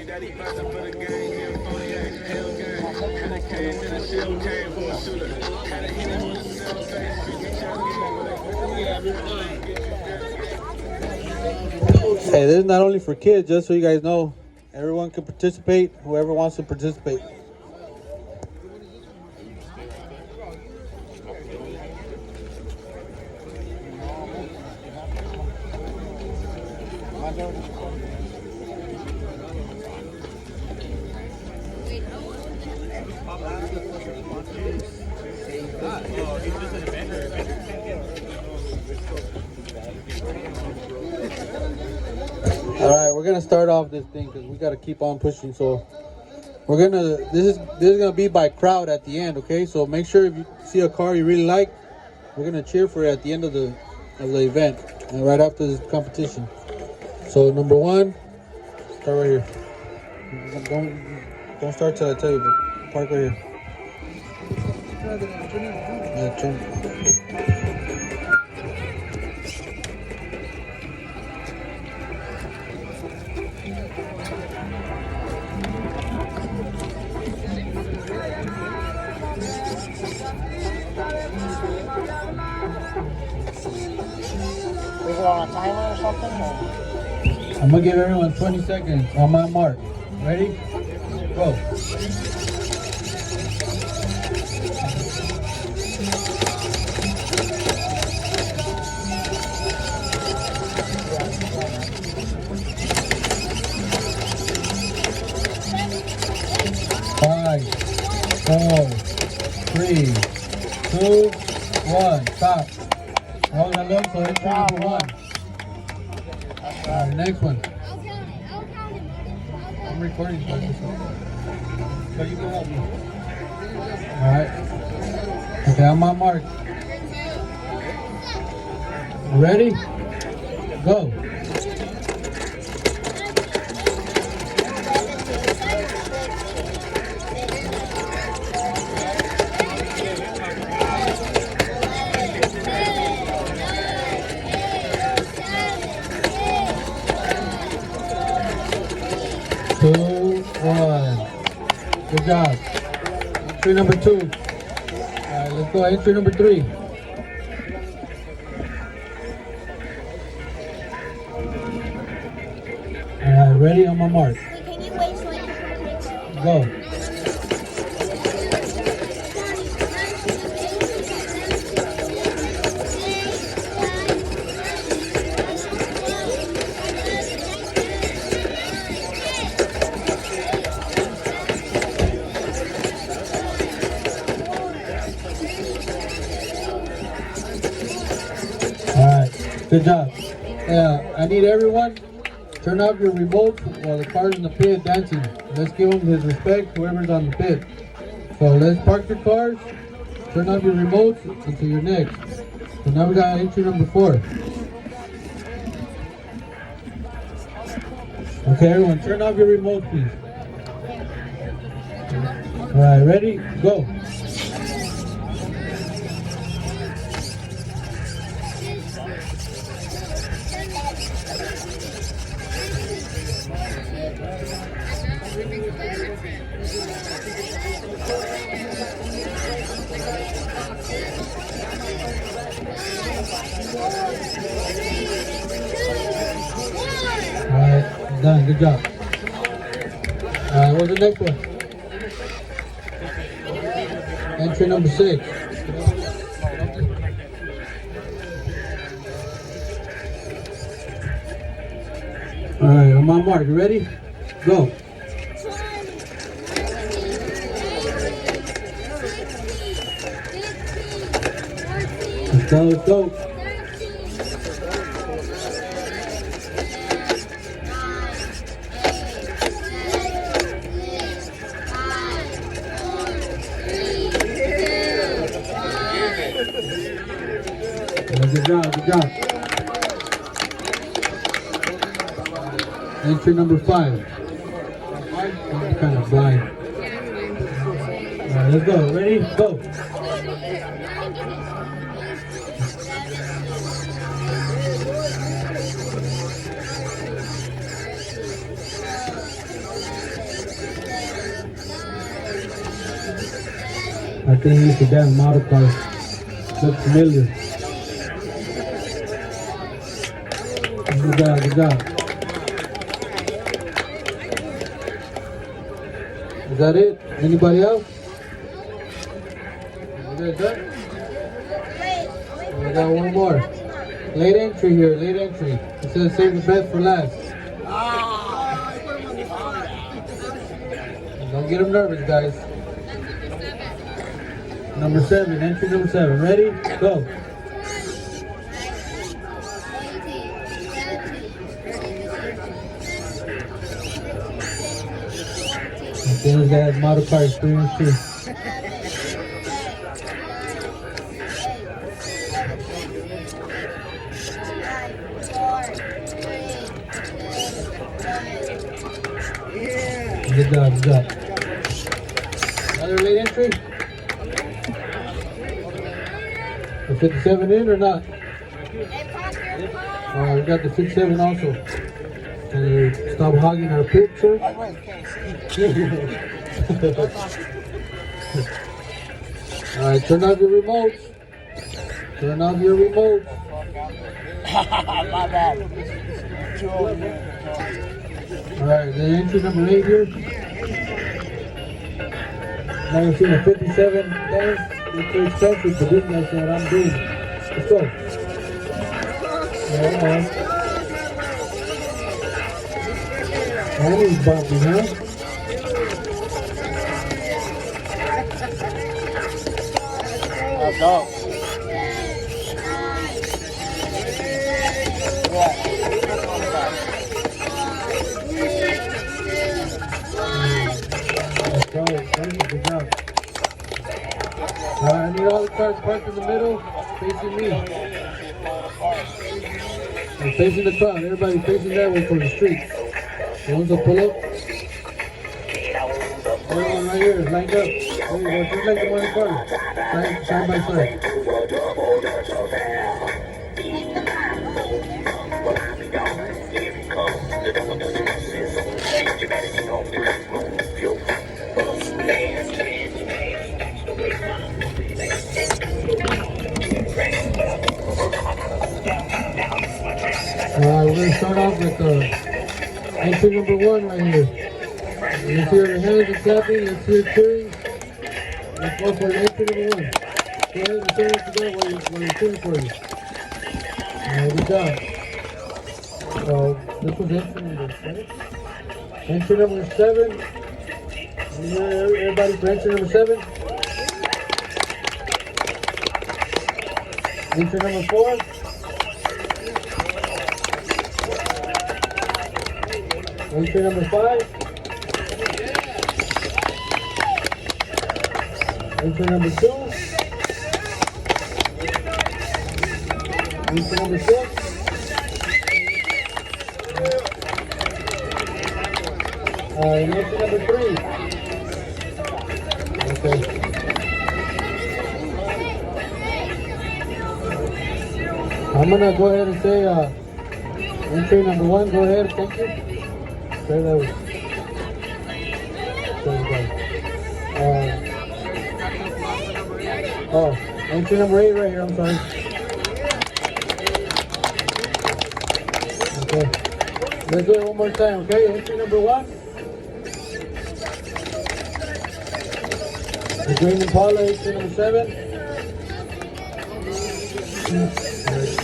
Hey, this is not only for kids, just so you guys know. Everyone can participate, whoever wants to participate. Alright, we're gonna start off this thing because we gotta keep on pushing. So we're gonna this is gonna be by crowd at the end, okay? So make sure if you see a car you really like, we're gonna cheer for it at the end of the event and right after this competition. So number one, start right here. Don't start till I tell you, but park right here. Yeah, turn. Is it on a timer or something? Or? I'm gonna give everyone 20 seconds on my mark. Ready? Go. 5, 4, 3, 2, 1. Stop. That was a look, so it's number one. Alright, next one. I'm recording so you can help me. Alright. Okay, on my mark. Ready? Go. Good job. Entry number 2. Alright, let's go. Entry number 3. Alright, ready on my mark. Can you wait so I can picture? Go. Good job. I need everyone turn off your remote while the car's in the pit dancing. Let's give him his respect, whoever's on the pit. So let's park your cars, turn off your remotes until you're next. So now we got entry number 4. Okay, everyone, turn off your remote, please. All right, ready? Go. Alright, done, good job. Alright, what's the next one? Entry number 6. Alright, on my mark, you ready? Go. Let's go, let's go. Good job, good job. Entry number 5. I'm kind of blind. Alright, let's go. Ready? Go. think he's a damn model car. Looks familiar. Good job, good job. Is that it? Anybody else? You guys done? I got one more. Late entry here, late entry. It says save the best for last. Don't get them nervous, guys. Number 7, entry number 7. Ready? Go. This guy has model car experience too. Good job, good job. Another late entry? The 57 in or not? Alright, we got the 67 also. Can you stop hogging our picture? Alright, turn off your remotes. Turn off your remotes. My bad. Too old. Alright, the entry number 8 here. Never seen a 57 dance. It's too expensive, but this is what I'm doing. Let's go. That is bumpy, huh? Let's go. Good job. I need all the cars parked in the middle, facing me. I'm facing the crowd. Everybody facing that way for the street. The ones that pull up. Everyone right here is lined up. There you go. Just like the one in the car. Side by side. We're going to start off with entry number 1 right here. Let's hear the hands and clapping. Let's hear cheering. Let's go for entry number 1. Go ahead and say what you got while you're cheering for you. Good job. This was entry number 7. Entry number 7. Everybody for entry number 7. Entry number 4. Entry number 5. Entry number 2. Entry number 6. And entry number 3. Okay. I'm gonna go ahead and say entry number 1. Go ahead. Thank you. Say that way. Entry number 8 right here, I'm sorry. Okay. Let's do it one more time, okay? Entry number 1. The Green Impala, entry number 7.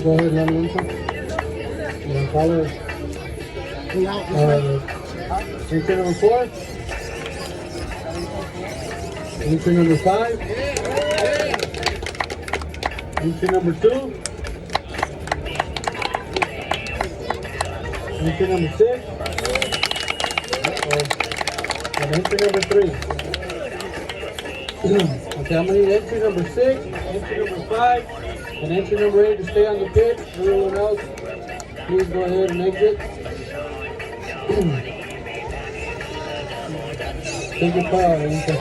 Go ahead, let me know. Impala. Entry number 4. Entry number 5. Entry number 2. Entry number 6. And entry number 3. Okay, I'm gonna need entry number 6, entry number 5, and entry number 8 to stay on the pit. Everyone else, please go ahead and exit. Take your car, Anita.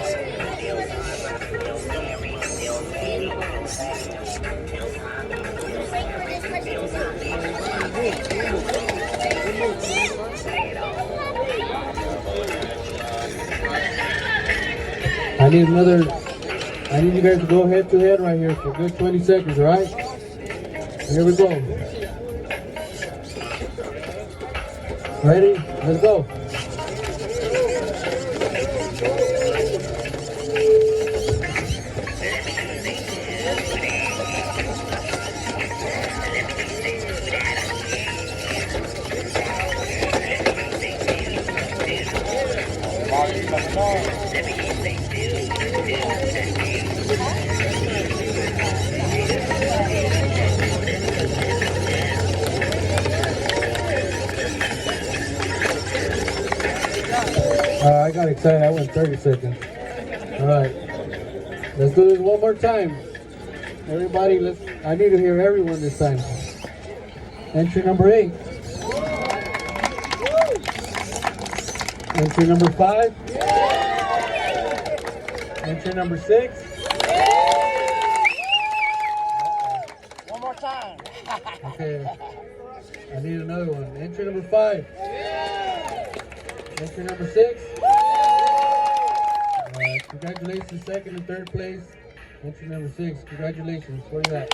I need another I need you guys to go head to head right here for a good 20 seconds, all right? Here we go. Ready? Let's go. I got excited. I went 30 seconds. All right. Let's do this one more time. Everybody, I need to hear everyone this time. Entry number 8. Entry number 5. Entry number 6. One more time. Okay. I need another one. Entry number 5. Entry number 6. Congratulations, second and third place. Entry number 6. Congratulations. Where you at?